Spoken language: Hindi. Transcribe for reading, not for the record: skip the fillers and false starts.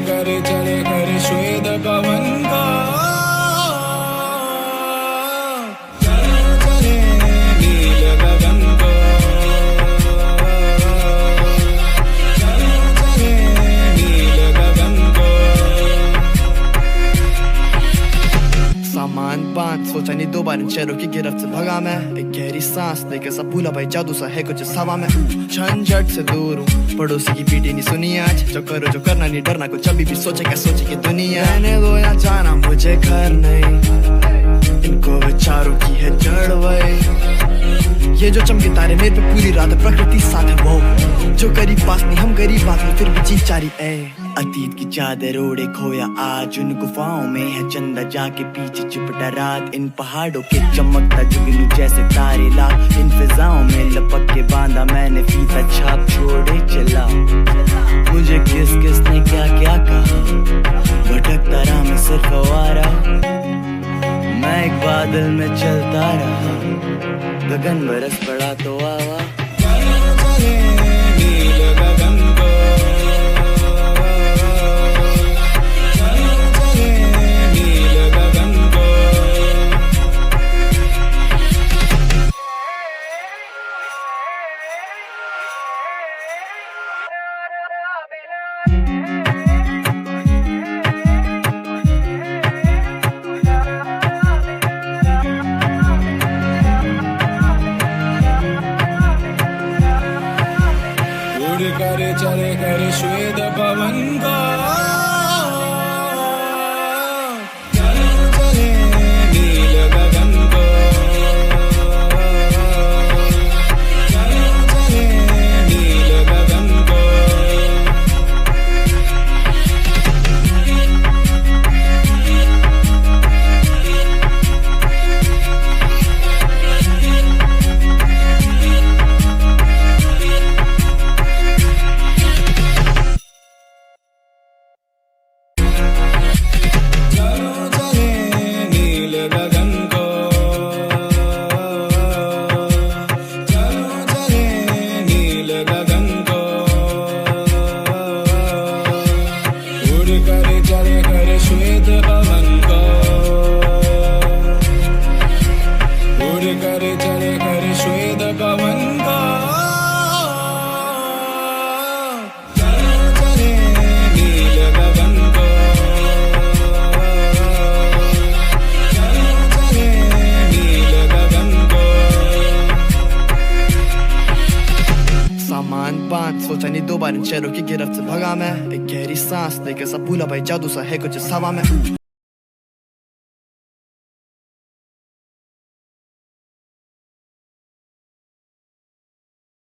कर चले कर श्वेत पवन का चले नील गगन को चले नील गगन को। सामान बांध सोचा नहीं दो बार इन शहरों की गिरफ्त से भगा मैं। एक गहरी सांस लेकर सब भूला भाई जादू सा है कुछ इस हवा में। झंझट से दूर हूँ पड़ोसी की पीटी नहीं सुनी आज। जो करो जो करना नहीं डरना कुछ अभी भी सोचे क्या सोचे कि दुनिया रहने दो या जाना मुझे घर नहीं। इनको विचारों की है जड़ वही। ये जो चमके तारे मेरे पे पूरी रात प्रकृति साथ है वो। जो करीब पास नहीं हम गरीब बात में फिर भी जी चारी ए। अतीत की चादर ओढ़े खोया आज उन गुफाओं में है चंदा जाके पीछे चिपटा रात। इन पहाड़ों के चमकता जुगनू जैसे तारे ला। इन फिजाओं में लपक के बांधा मैंने फीता छाप छोड़े चला। मुझे किस किस ने क्या क्या कहा भटकता रहा मैं सिर्फ आवारा। मैं एक बादल में चलता रहा गगन बरस पड़ा तो आवा। चले नील गगन को चले नील गगन को। उड़ कर चले कर श्वेत पवन का चले नील गगन को चले नील गगन को। चले कर श्वेत पवन को उड़ कर चले कर श्वेत पवन को चले नील गगन को चले नील गगन को। सामान बांध सोचा नहीं दो बार इन शहरों की गिरफ्त से भगा मैं। एक गहरी सांस लेकर सब भूला भाई जादू सा है कुछ इस हवा में।